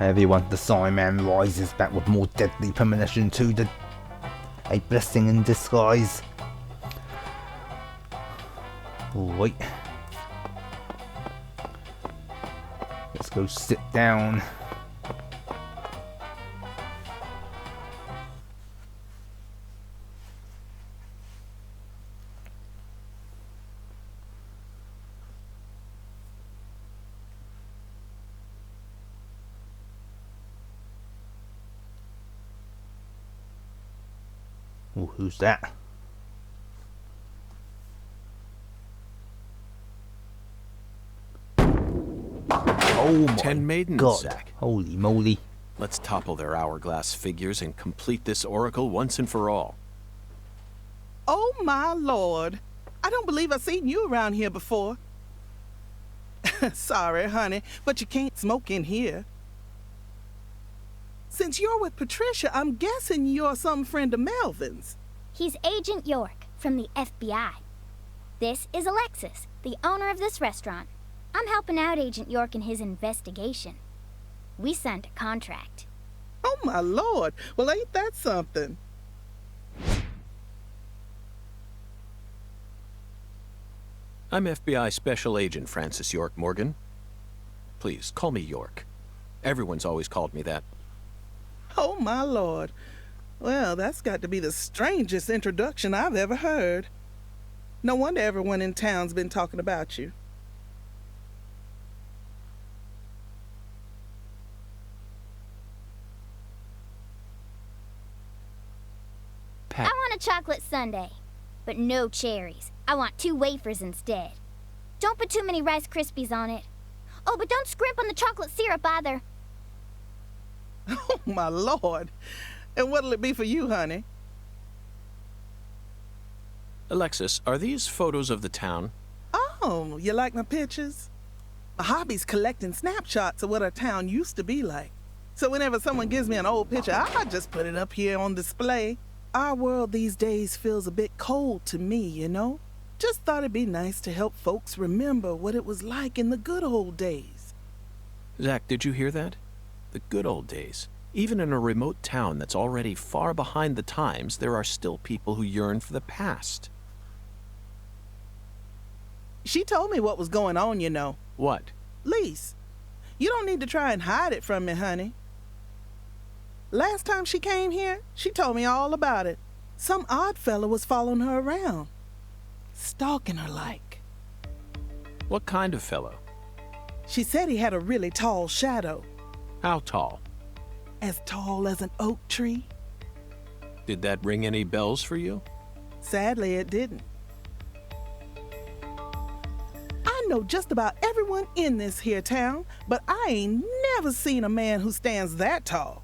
Everyone, the Cyman rises back with more deadly premonition to the... a blessing in disguise. Wait. Let's go sit down. Oh, who's that? Oh my 10 maidens, God. Zach. Holy moly. Let's topple their hourglass figures and complete this oracle once and for all. Oh my lord. I don't believe I've seen you around here before. Sorry, honey, but you can't smoke in here. Since you're with Patricia, I'm guessing you're some friend of Melvin's. He's Agent York from the FBI. This is Alexis, the owner of this restaurant. I'm helping out Agent York in his investigation. We signed a contract. Oh my lord, well ain't that something? I'm FBI Special Agent Francis York Morgan. Please, call me York. Everyone's always called me that. Oh my lord. Well, that's got to be the strangest introduction I've ever heard. No wonder everyone in town's been talking about you. I want a chocolate sundae, but no cherries. I want 2 wafers instead. Don't put too many Rice Krispies on it. Oh, but don't scrimp on the chocolate syrup either. Oh my lord. And what'll it be for you, honey? Alexis, are these photos of the town? Oh, you like my pictures? My hobby's collecting snapshots of what our town used to be like. So whenever someone gives me an old picture, I just put it up here on display. Our world these days feels a bit cold to me, you know? Just thought it'd be nice to help folks remember what it was like in the good old days. Zach, did you hear that? The good old days. Even in a remote town that's already far behind the times, there are still people who yearn for the past. She told me what was going on, you know. What? Lise, you don't need to try and hide it from me, honey. Last time she came here, she told me all about it. Some odd fella was following her around, stalking her like. What kind of fellow? She said he had a really tall shadow, How tall? as tall as an oak tree. Did that ring any bells for you? Sadly, it didn't. I know just about everyone in this here town, but I ain't never seen a man who stands that tall.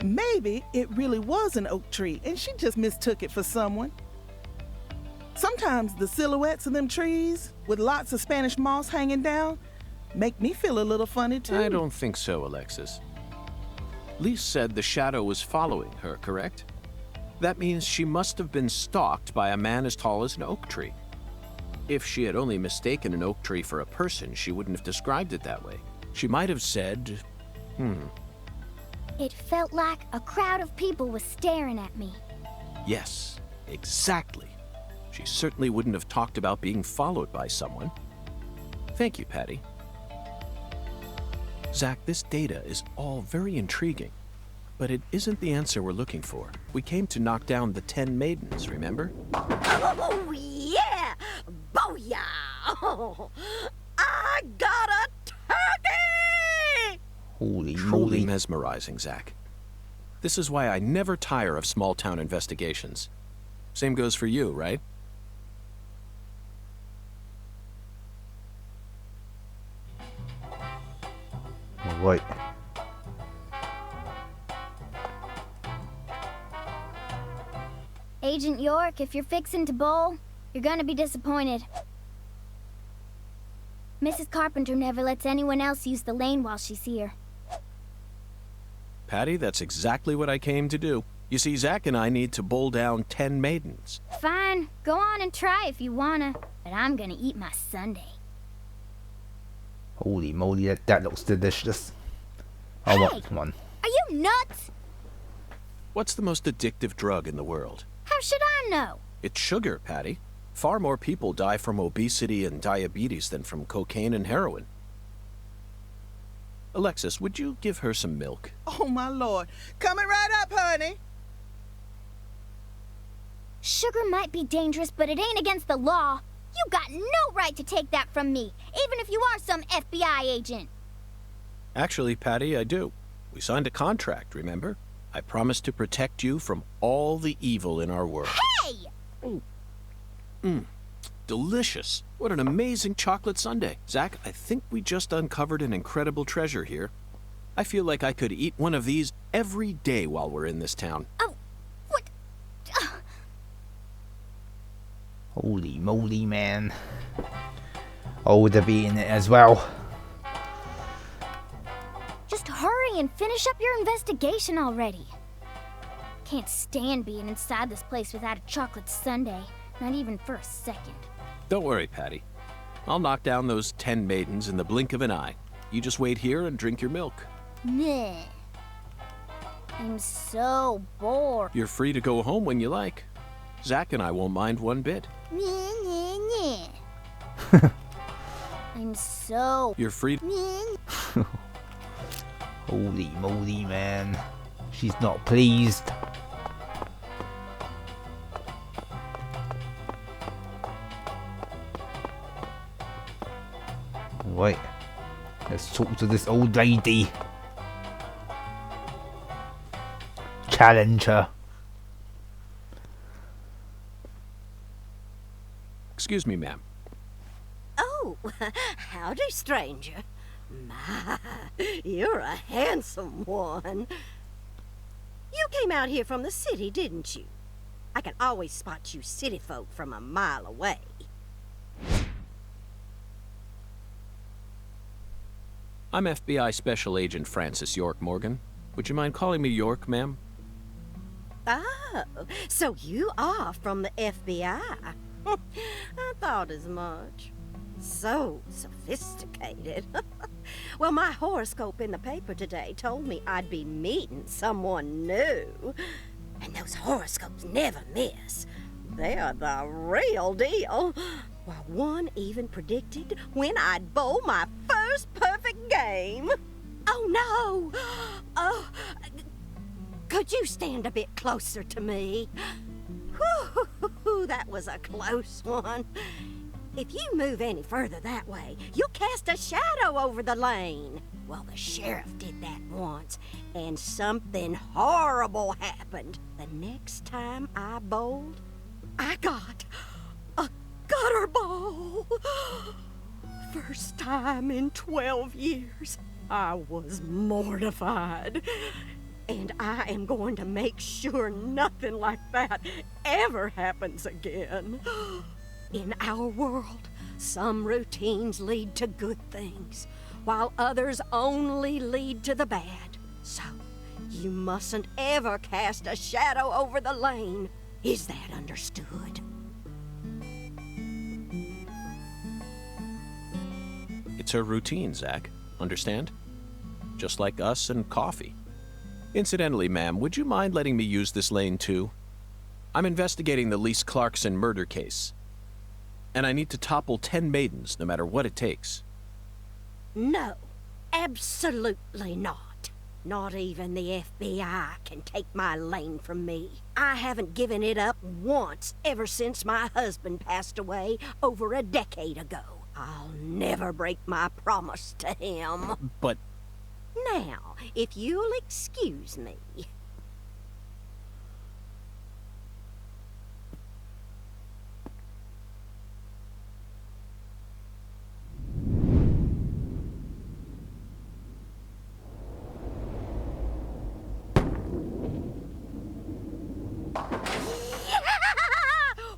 Maybe it really was an oak tree and she just mistook it for someone. Sometimes the silhouettes of them trees with lots of Spanish moss hanging down make me feel a little funny too. I don't think so, Alexis. Lise said the shadow was following her, correct? That means she must have been stalked by a man as tall as an oak tree. If she had only mistaken an oak tree for a person, she wouldn't have described it that way. She might have said, It felt like a crowd of people was staring at me. Yes, exactly. She certainly wouldn't have talked about being followed by someone. Thank you, Patty. Zach, this data is all very intriguing, but it isn't the answer we're looking for. We came to knock down the 10 maidens, remember? Oh, yeah! Booyah! Oh, I got a turkey! Holy Truly moly. mesmerizing, Zach. This is why I never tire of small-town investigations. Same goes for you, right? Right. Agent York, if you're fixing to bowl, you're gonna be disappointed. Mrs. Carpenter never lets anyone else use the lane while she's here. Patty, that's exactly what I came to do. You see, Zach and I need to bowl down 10 maidens. Fine, go on and try if you wanna, but I'm gonna eat my sundae. Holy moly, that looks delicious. Oh, Hey! what? Come on. Are you nuts? What's the most addictive drug in the world? How should I know? It's sugar, Patty. Far more people die from obesity and diabetes than from cocaine and heroin. Alexis, would you give her some milk? Oh, my Lord. Coming right up, honey. Sugar might be dangerous, but it ain't against the law. You got no right to take that from me, even if you are some FBI agent. Actually, Patty, I do. We signed a contract, remember? I promised to protect you from all the evil in our world. Hey! Delicious. What an amazing chocolate sundae. Zach, I think we just uncovered an incredible treasure here. I feel like I could eat one of these every day while we're in this town. Oh, what? Holy moly, man. Oh, they're being it as well. Just hurry and finish up your investigation already. Can't stand being inside this place without a chocolate sundae, not even for a second. Don't worry, Patty. I'll knock down those 10 maidens in the blink of an eye. You just wait here and drink your milk. Meh. I'm so bored. You're free to go home when you like. Zach and I won't mind one bit. Nyeh, nyeh, nyeh. I'm so... You're free. Nyeh. Holy moly, man. She's not pleased. Right. Let's talk to this old lady. Challenge her. Excuse me, ma'am. Oh, howdy, stranger. My, you're a handsome one. You came out here from the city, didn't you? I can always spot you city folk from a mile away. I'm FBI Special Agent Francis York Morgan. Would you mind calling me York, ma'am? Oh, so you are from the FBI. I thought as much. So sophisticated. Well, my horoscope in the paper today told me I'd be meeting someone new. And those horoscopes never miss. They're the real deal. Well, one even predicted when I'd bowl my first perfect game. Oh, no. Oh, could you stand a bit closer to me? Whew, that was a close one. If you move any further that way, you'll cast a shadow over the lane. Well, the sheriff did that once, and something horrible happened. The next time I bowled, I got a gutter ball. First time in 12 years. I was mortified. And I am going to make sure nothing like that ever happens again. In our world, some routines lead to good things, while others only lead to the bad. So, you mustn't ever cast a shadow over the lane. Is that understood? It's her routine, Zach. Understand? Just like us and coffee. Incidentally, ma'am, would you mind letting me use this lane too? I'm investigating the Lise Clarkson murder case. And I need to topple 10 maidens, no matter what it takes. No, absolutely not. Not even the FBI can take my lane from me. I haven't given it up once ever since my husband passed away over a decade ago. I'll never break my promise to him. But Now, if you'll excuse me.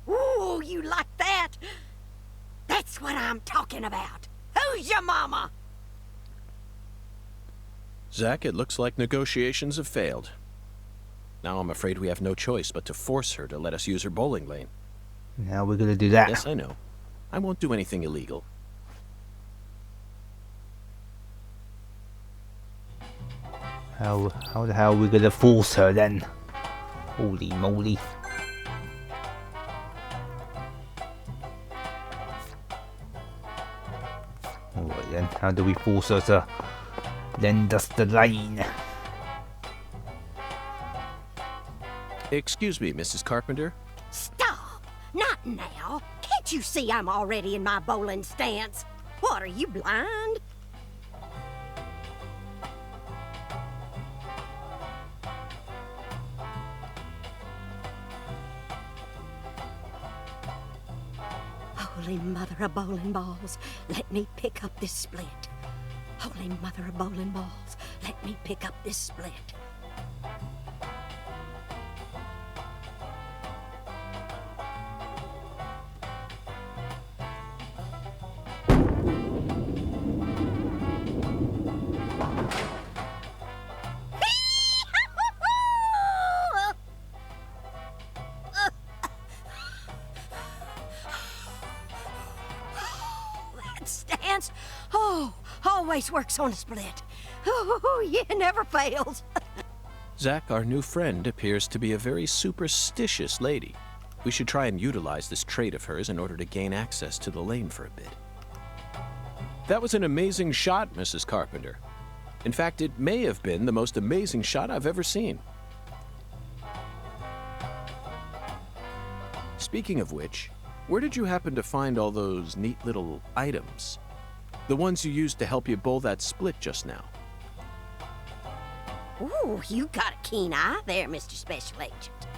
Ooh, you like that? That's what I'm talking about. Who's your mama? Zach, it looks like negotiations have failed. Now I'm afraid we have no choice but to force her to let us use her bowling lane. Now we're gonna do that. Yes, I know. I won't do anything illegal. How the hell are we gonna force her then? Holy moly. Alright then, how do we force her to lend us the lane? Excuse me, Mrs. Carpenter. Stop! Not now! Can't you see I'm already in my bowling stance? What, are you blind? Holy mother of bowling balls, let me pick up this split. Holy mother of bowling balls, let me pick up this split. Stance. Oh, always works on a split. Oh, yeah, never fails. Zach, our new friend, appears to be a very superstitious lady. We should try and utilize this trait of hers in order to gain access to the lane for a bit. That was an amazing shot, Mrs. Carpenter. In fact, it may have been the most amazing shot I've ever seen. Speaking of which, where did you happen to find all those neat little items? The ones you used to help you bowl that split just now. Ooh, you got a keen eye there, Mr. Special Agent.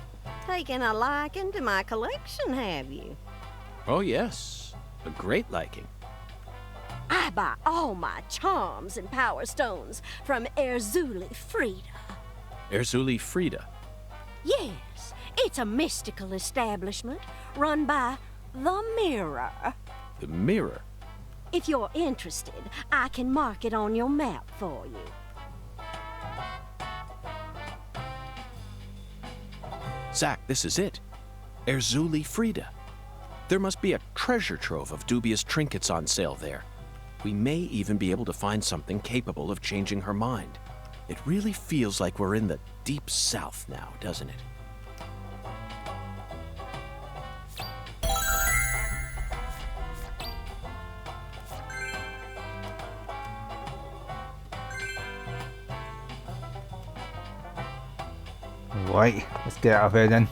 Taking a liking to my collection, have you? Oh yes, a great liking. I buy all my charms and power stones from Erzuli Frida. Erzuli Frida. Yes, it's a mystical establishment run by the Mirror. The Mirror? If you're interested, I can mark it on your map for you. Zach, this is it. Erzuli Frida. There must be a treasure trove of dubious trinkets on sale there. We may even be able to find something capable of changing her mind. It really feels like we're in the deep south now, doesn't it? Right, let's get out of here then.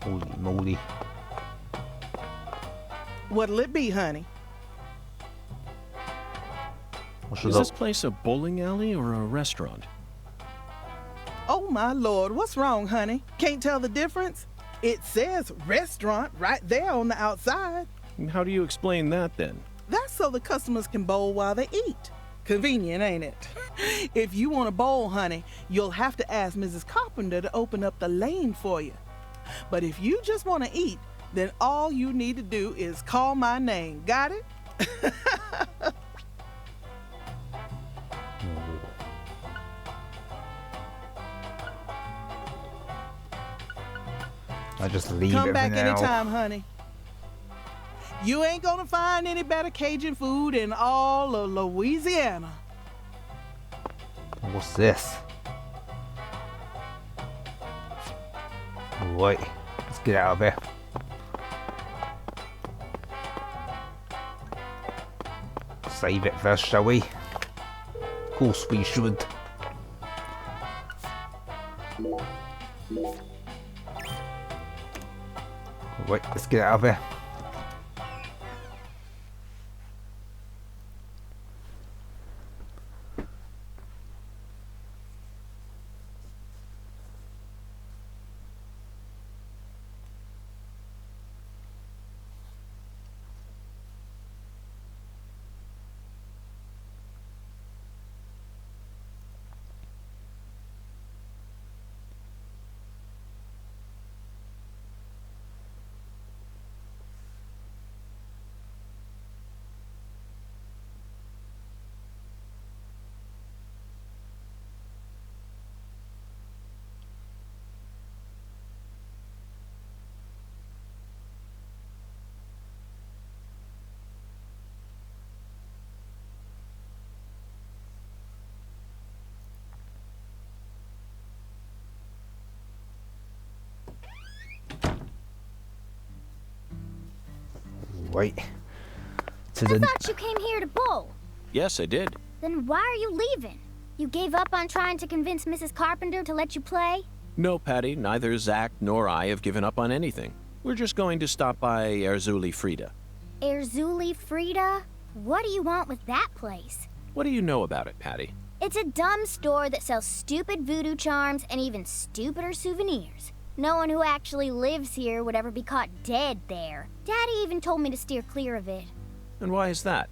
Holy moly. What'll it be, honey? Is this place a bowling alley or a restaurant? Oh, my Lord, what's wrong, honey? Can't tell the difference? It says restaurant right there on the outside. How do you explain that then? That's so the customers can bowl while they eat. Convenient, ain't it? If you want to bowl, honey, you'll have to ask Mrs. Carpenter to open up the lane for you. But if you just want to eat, then all you need to do is call my name. Got it? I just leave Come it back for now. anytime, honey. You ain't gonna find any better Cajun food in all of Louisiana. What's this? Right, let's get out of here. Save it first, shall we? Of course we should. Right, let's get out of here. Wait. To I the... thought you came here to bowl. Yes, I did. Then why are you leaving? You gave up on trying to convince Mrs. Carpenter to let you play? No, Patty, neither Zach nor I have given up on anything. We're just going to stop by Erzuli Frida. Erzuli Frida? What do you want with that place? What do you know about it, Patty? It's a dumb store that sells stupid voodoo charms and even stupider souvenirs. No one who actually lives here would ever be caught dead there. Daddy even told me to steer clear of it. And why is that?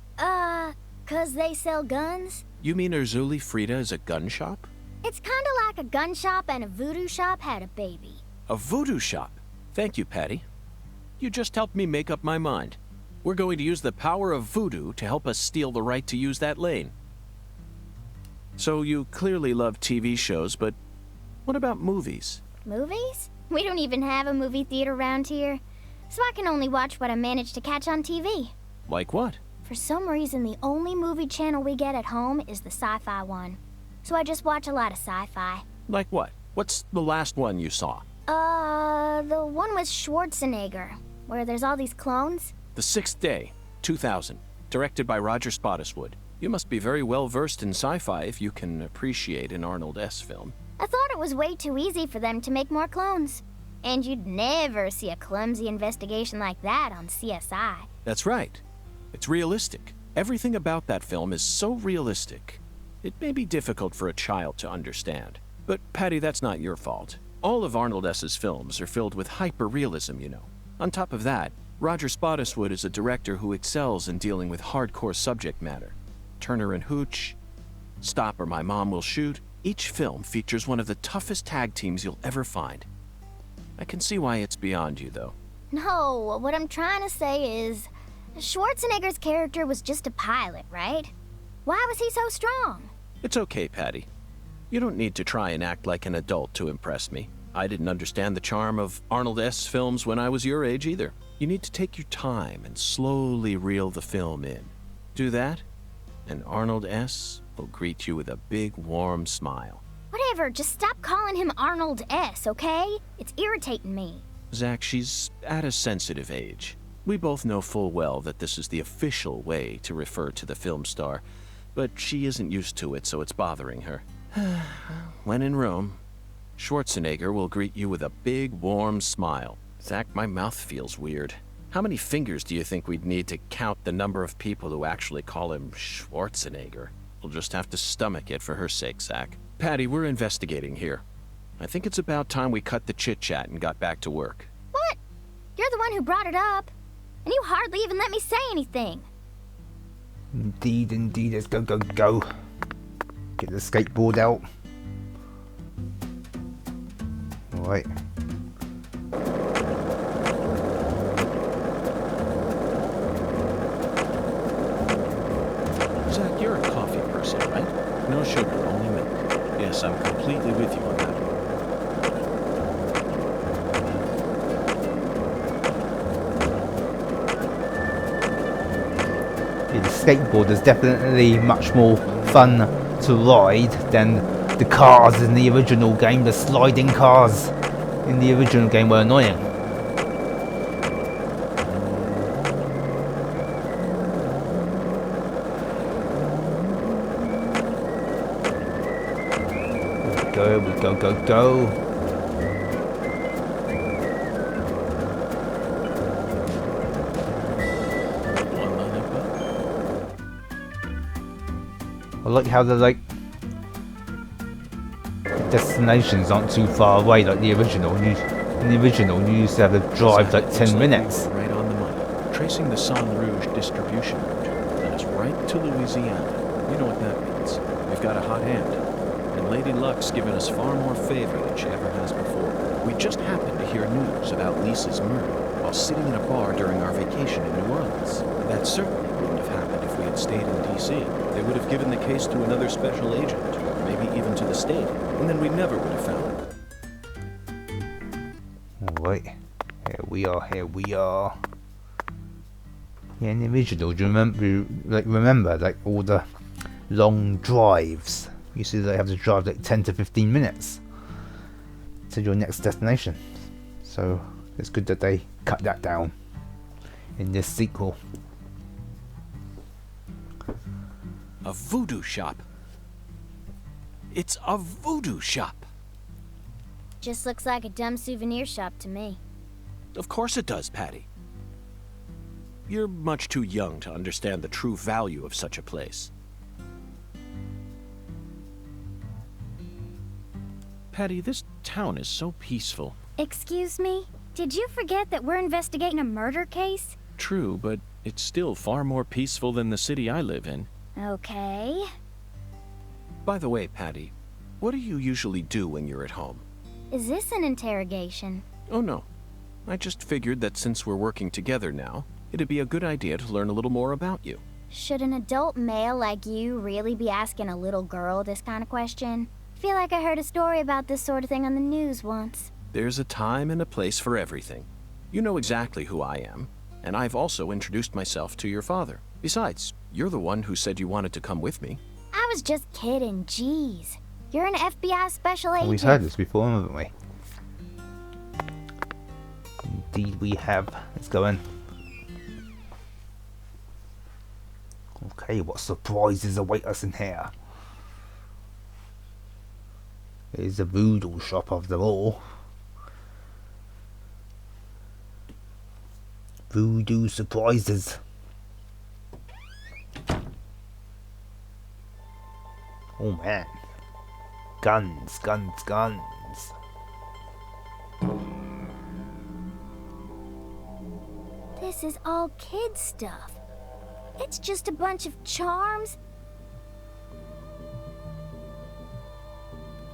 'Cause they sell guns? You mean Erzuli Frida is a gun shop? It's kinda like a gun shop and a voodoo shop had a baby. A voodoo shop? Thank you, Patty. You just helped me make up my mind. We're going to use the power of voodoo to help us steal the right to use that lane. So you clearly love TV shows, but what about movies? Movies? We don't even have a movie theater around here, so I can only watch what I manage to catch on TV. Like what? For some reason, the only movie channel we get at home is the sci-fi one. So I just watch a lot of sci-fi. Like what? What's the last one you saw? The one with Schwarzenegger, where there's all these clones. The Sixth Day, 2000, directed by Roger Spottiswoode. You must be very well versed in sci-fi if you can appreciate an Arnold S. film. I thought it was way too easy for them to make more clones. And you'd never see a clumsy investigation like that on CSI. That's right. It's realistic. Everything about that film is so realistic. It may be difficult for a child to understand. But, Patty, that's not your fault. All of Arnold S.'s films are filled with hyper-realism, you know. On top of that, Roger Spottiswoode is a director who excels in dealing with hardcore subject matter. Turner and Hooch, Stop or My Mom Will Shoot. Each film features one of the toughest tag teams you'll ever find. I can see why it's beyond you, though. No, what I'm trying to say is, Schwarzenegger's character was just a pilot, right? Why was he so strong? It's okay, Patty. You don't need to try and act like an adult to impress me. I didn't understand the charm of Arnold S. films when I was your age either. You need to take your time and slowly reel the film in. Do that, and Arnold S. will greet you with a big, warm smile. Whatever, just stop calling him Arnold S., okay? It's irritating me. Zach, she's at a sensitive age. We both know full well that this is the official way to refer to the film star, but she isn't used to it, so it's bothering her. When in Rome, Schwarzenegger will greet you with a big, warm smile. Zach, my mouth feels weird. How many fingers do you think we'd need to count the number of people who actually call him Schwarzenegger? We'll just have to stomach it for her sake, Zach. Patty, we're investigating here. I think it's about time we cut the chit-chat and got back to work. What? You're the one who brought it up. And you hardly even let me say anything. Indeed, indeed. Let's go, go, go. Get the skateboard out. Alright. Zach, you're a coffee person, right? No sugar, only milk. Yes, I'm completely with you on that. Yeah, the skateboard is definitely much more fun to ride than the cars in the original game. The sliding cars in the original game were annoying. We go, go, go. I like how the destinations aren't too far away like the original. In the original, you used to have to drive like 10 minutes. Right on the money. Tracing the Sang Rouge distribution route, and it's right to Louisiana. You know what that means. We've got a hot hand. And Lady Luck's given us far more favor than she ever has before. We just happened to hear news about Lisa's murder while sitting in a bar during our vacation in New Orleans. That certainly wouldn't have happened if we had stayed in D.C. They would have given the case to another special agent, or maybe even to the state, and then we never would have found her. Alright, here we are, here we are. Yeah, in the original, do you remember all the long drives? You see they have to drive like 10 to 15 minutes to your next destination. So it's good that they cut that down in this sequel. A voodoo shop. It's a voodoo shop. Just looks like a dumb souvenir shop to me. Of course it does, Patty. You're much too young to understand the true value of such a place. Patty, this town is so peaceful. Excuse me? Did you forget that we're investigating a murder case? True, but it's still far more peaceful than the city I live in. Okay. By the way, Patty, what do you usually do when you're at home? Is this an interrogation? Oh, no. I just figured that since we're working together now, it'd be a good idea to learn a little more about you. Should an adult male like you really be asking a little girl this kind of question? I feel like I heard a story about this sort of thing on the news once. There's a time and a place for everything. You know exactly who I am, and I've also introduced myself to your father. Besides, you're the one who said you wanted to come with me. I was just kidding, jeez. You're an FBI special agent. We've heard this before, haven't we? Indeed we have. Let's go in. Okay, what surprises await us in here? It's a voodoo shop after all. Voodoo surprises. Oh man. Guns, guns, guns. This is all kid stuff. It's just a bunch of charms.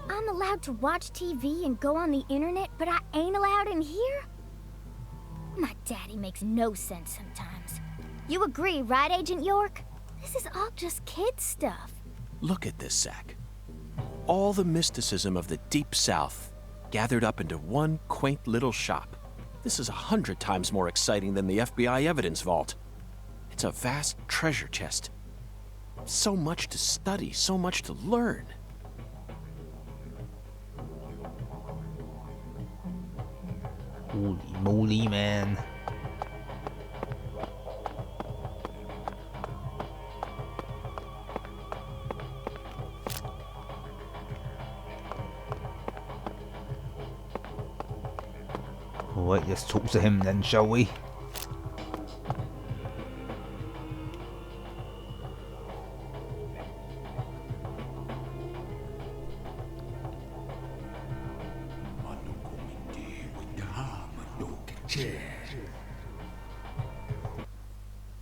I'm allowed to watch TV and go on the internet, but I ain't allowed in here? My daddy makes no sense sometimes. You agree, right, Agent York? This is all just kid stuff. Look at this sack. All the mysticism of the Deep South gathered up into one quaint little shop. This is 100 times more exciting than the FBI evidence vault. It's a vast treasure chest. So much to study, so much to learn. Holy moly, man. Alright, let's talk to him then, shall we?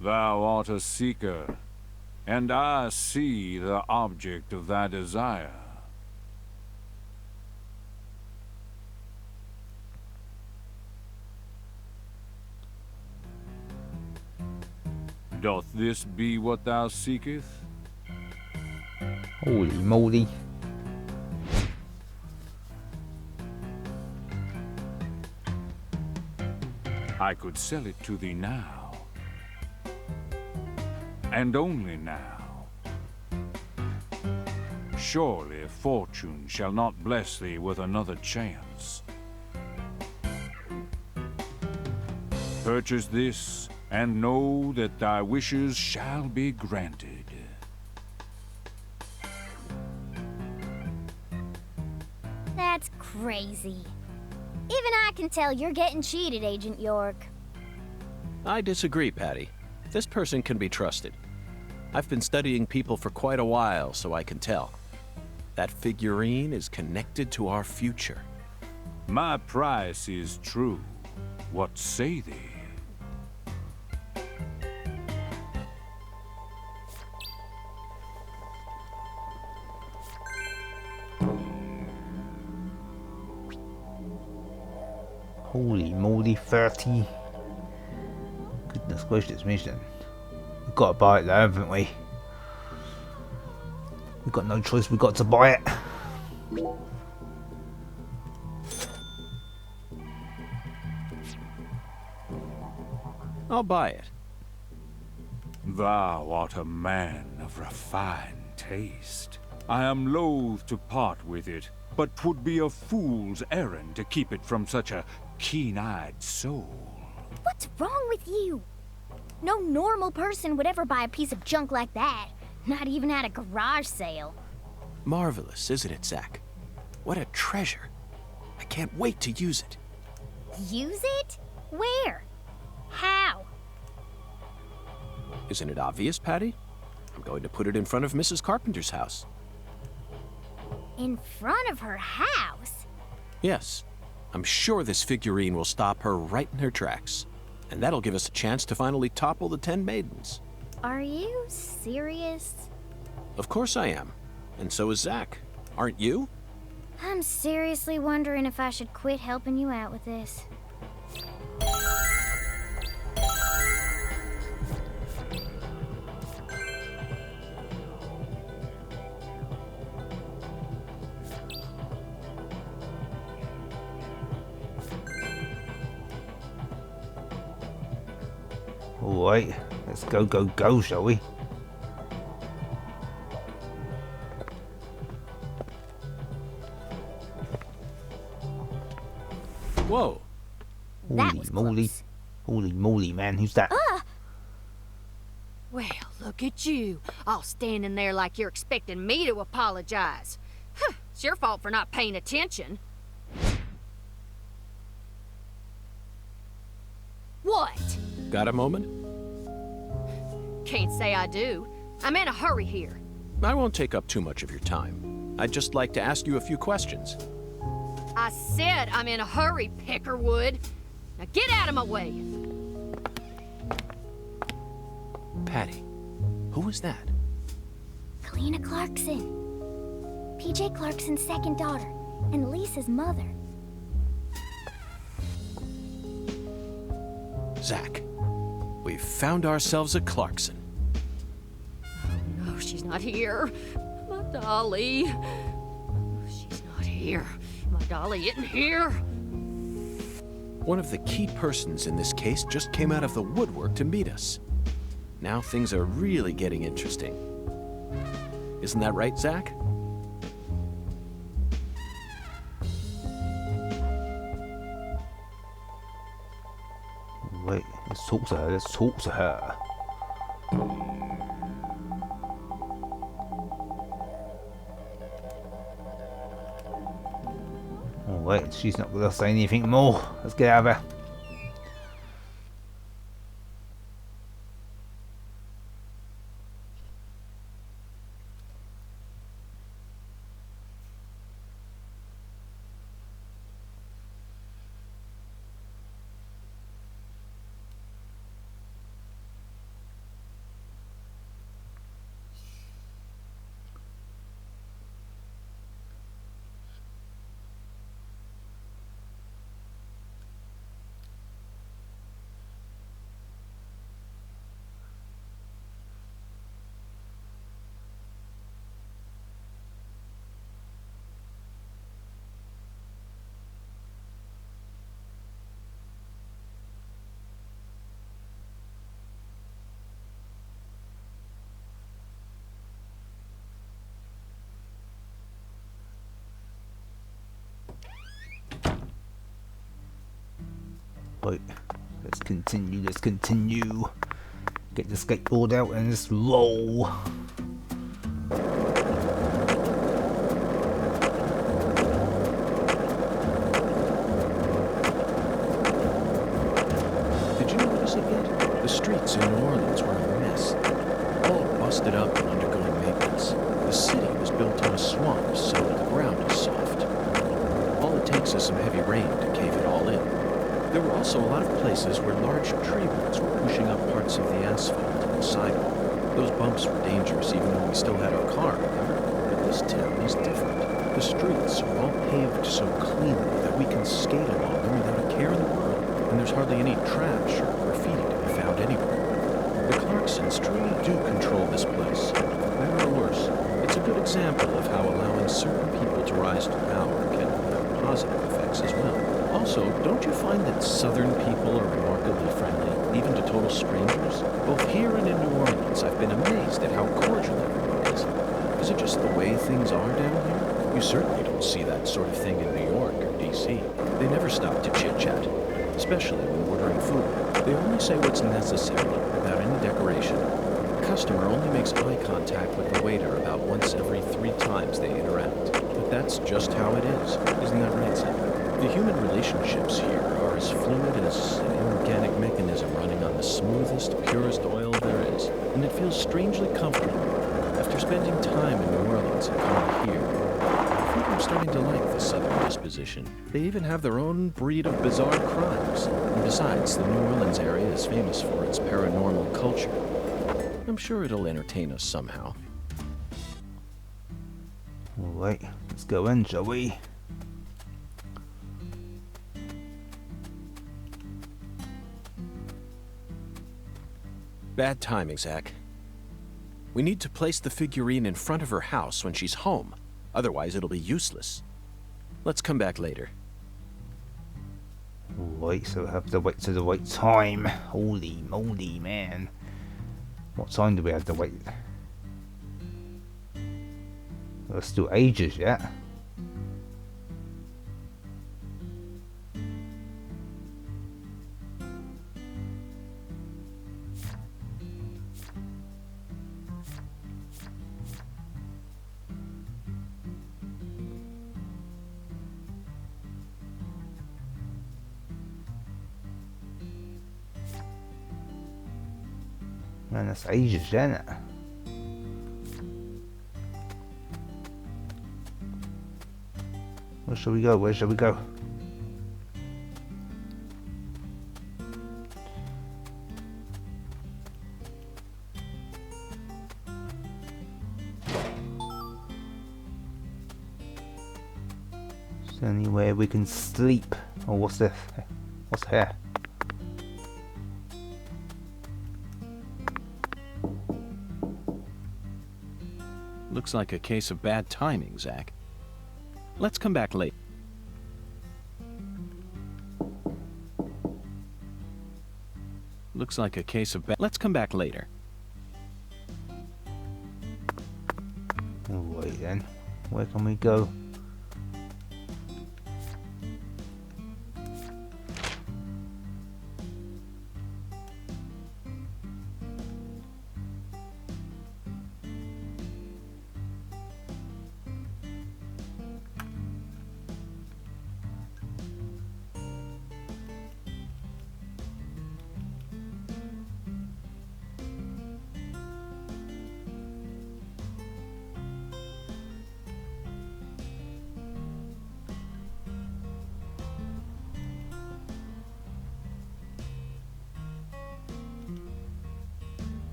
Thou art a seeker, and I see the object of thy desire. Doth this be what thou seekest? Holy moly. I could sell it to thee now, and only now. Surely fortune shall not bless thee with another chance. Purchase this, and know that thy wishes shall be granted. That's crazy. Even I can tell you're getting cheated, Agent York. I disagree, Patty. This person can be trusted. I've been studying people for quite a while, so I can tell. That figurine is connected to our future. My price is true. What say thee? Holy moly, 30. Goodness gracious me then. We've got to buy it though, haven't we? We've got no choice, we've got to buy it. I'll buy it. Thou art a man of refined taste. I am loath to part with it, but 'twould be a fool's errand to keep it from such a keen-eyed soul. What's wrong with you? No normal person would ever buy a piece of junk like that. Not even at a garage sale. Marvelous, isn't it, Zach? What a treasure. I can't wait to use it. Use it? Where? How? Isn't it obvious, Patty? I'm going to put it in front of Mrs. Carpenter's house. In front of her house? Yes. I'm sure this figurine will stop her right in her tracks. And that'll give us a chance to finally topple the 10 maidens. Are you serious? Of course I am. And so is Zach. Aren't you? I'm seriously wondering if I should quit helping you out with this. Alright, let's go, shall we? Whoa. That was close. Holy moly, man, who's that? Well, look at you, all standing there like you're expecting me to apologize. Huh, it's your fault for not paying attention. What? Got a moment? Can't say I do. I'm in a hurry here. I won't take up too much of your time. I'd just like to ask you a few questions. I said I'm in a hurry, Peckerwood. Now get out of my way. Patty, who was that? Kalina Clarkson. PJ Clarkson's second daughter, and Lisa's mother. Zach, we've found ourselves a Clarkson. No, she's not here. My dolly. Oh, she's not here. My dolly isn't here. One of the key persons in this case just came out of the woodwork to meet us. Now things are really getting interesting. Isn't that right, Zach? Wait, let's talk to her. Oh wait, she's not gonna say anything more. Let's get out of here. Wait, let's continue. Get the skateboard out and just roll. Did you notice it yet? The streets in New Orleans were a mess. All busted up and undergoing maintenance. The city was built on a swamp, so the ground is soft. All it takes is some heavy rain to cave it all in. There were also a lot of places where large tree roots were pushing up parts of the asphalt and the sidewalk. Those bumps were dangerous even when we still had our car, remember? But this town is different. The streets are all paved so cleanly that we can skate along them without a care in the world, and there's hardly any trash or graffiti to be found anywhere. The Clarksons truly do control this place, for better or worse. It's a good example of how allowing certain people to rise to power can have positive effects as well. Also, don't you find that Southern people are remarkably friendly, even to total strangers? Both here and in New Orleans, I've been amazed at how cordial everyone is. Is it just the way things are down here? You certainly don't see that sort of thing in New York or D.C. They never stop to chit-chat, especially when ordering food. They only say what's necessary without customer only makes eye contact with the waiter about once every 3 times they interact. But that's just how it is. Isn't that right, Sam? The human relationships here are as fluid as an inorganic mechanism running on the smoothest, purest oil there is. And it feels strangely comfortable. After spending time in New Orleans and coming here, I think I'm starting to like the Southern disposition. They even have their own breed of bizarre crimes. And besides, the New Orleans area is famous for its paranormal culture. I'm sure it'll entertain us somehow. Alright, let's go in, shall we? Bad timing, Zach. We need to place the figurine in front of her house when she's home. Otherwise, it'll be useless. Let's come back later. Alright, so we have to wait till the right time. Holy moly, man. What time do we have to wait? Well, it's still ages yet. Man, that's ages, isn't it? Where shall we go? Where shall we go? Is there anywhere we can sleep? Oh, what's this? What's here? Looks like a case of bad timing, Zach. Let's come back later. Looks like a case of bad... Let's come back later. Alright then. Where can we go?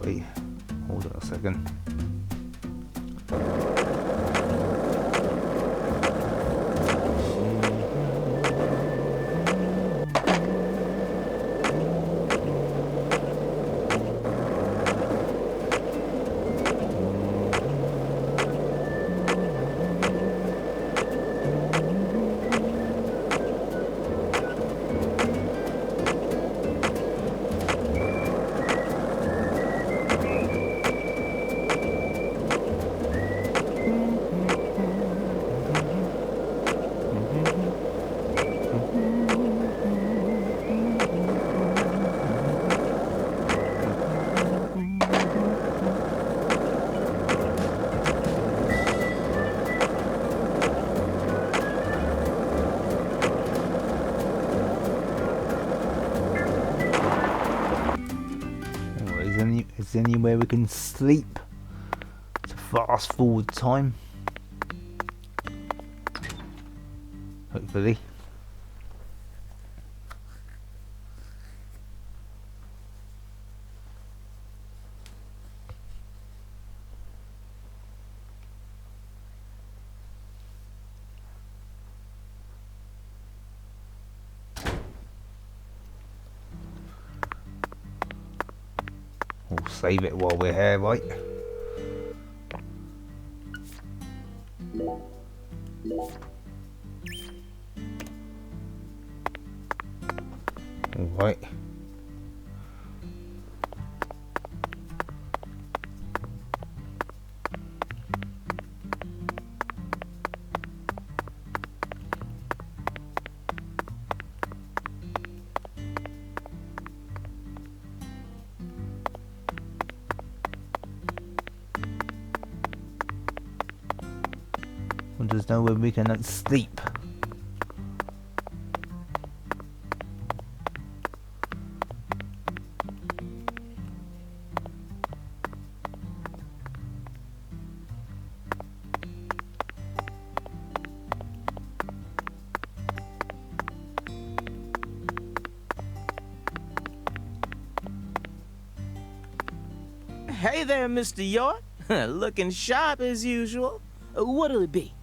Wait, hold on a second. Is there anywhere we can sleep to fast forward time? Hopefully. save it while we're here, right? Alright. And there's nowhere we can sleep. Hey there, Mr. York. Looking sharp as usual. What'll it be?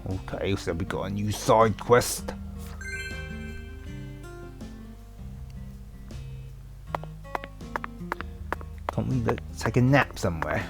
Okay, so we got a new side quest. Can't we take a nap somewhere?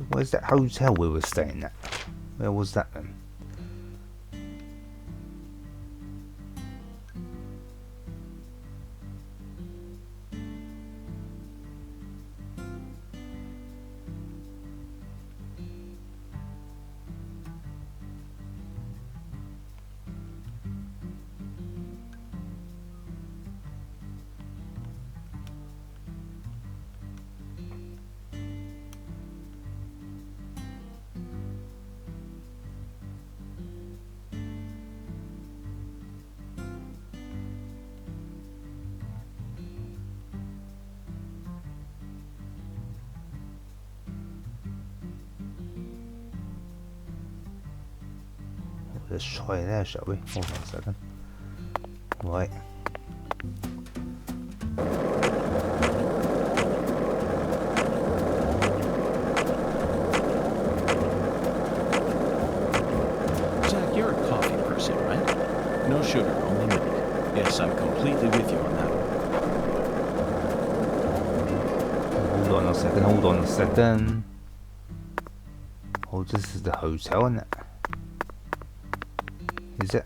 Where's that hotel we were staying at? Where was that then? Let's try there, shall we? Hold on a second. Right. Jack, you're a coffee person, right? No sugar, only milk. Yes, I'm completely with you on that one. Hold on a second, hold on a second. Oh, this is the hotel, isn't it? Is it?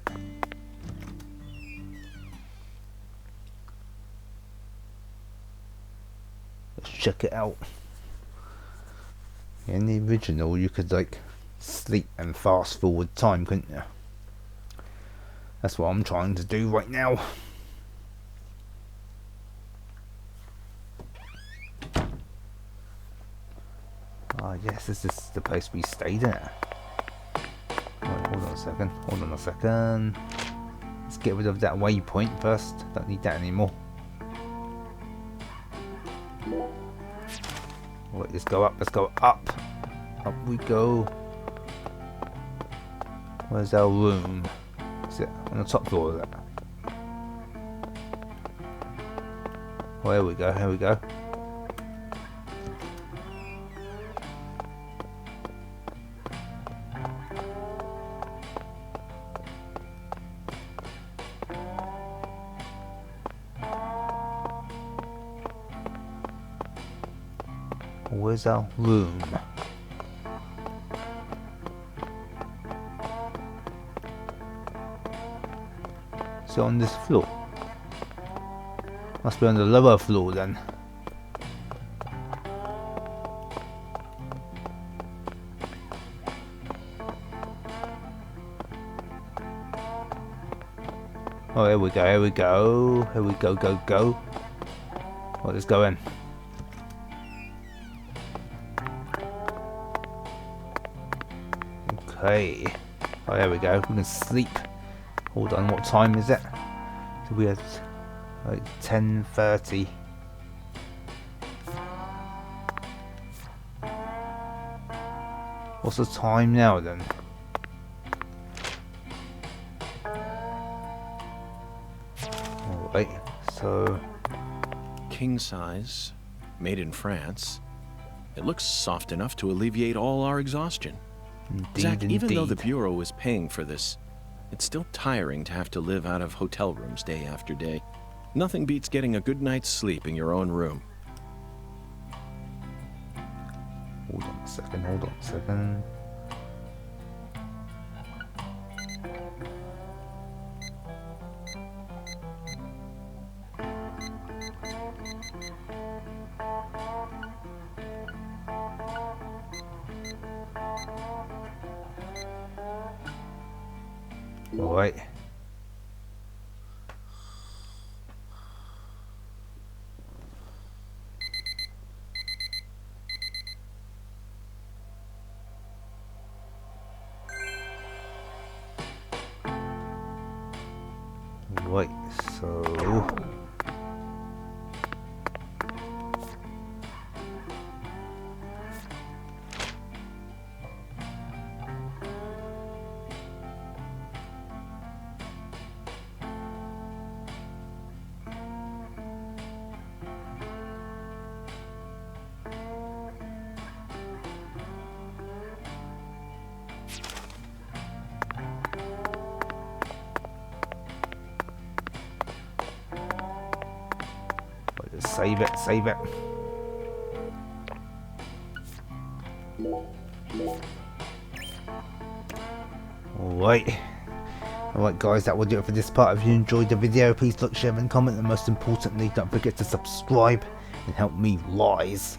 Let's check it out. In the original, you could like sleep and fast forward time, couldn't you? That's what I'm trying to do right now. Ah, yes, this is the place we stayed at. Right, hold on a second. Hold on a second. Let's get rid of that waypoint first. Don't need that anymore. Right, let's go up. Let's go up. Up we go. Where's our room? Is it on the top floor of that? Oh, here we go. Here we go. Where's our room? Is it on this floor? Must be on the lower floor then. Oh, here we go, here we go. Here we go, go. Right, let's go in. Okay. Oh, there we go. We can sleep. Hold on, what time is it? So we have like 10:30. What's the time now then? Alright, so King size, made in France. It looks soft enough to alleviate all our exhaustion. indeed, Zach, even though the indeed. Bureau is paying for this, it's still tiring to have to live out of hotel rooms day after day. Nothing beats getting a good night's sleep in your own room. Hold on a second, hold on a second. Alright. Right, so save it, save it. Alright. Alright guys, that will do it for this part. If you enjoyed the video, please like, share and comment, and most importantly, don't forget to subscribe and help me rise.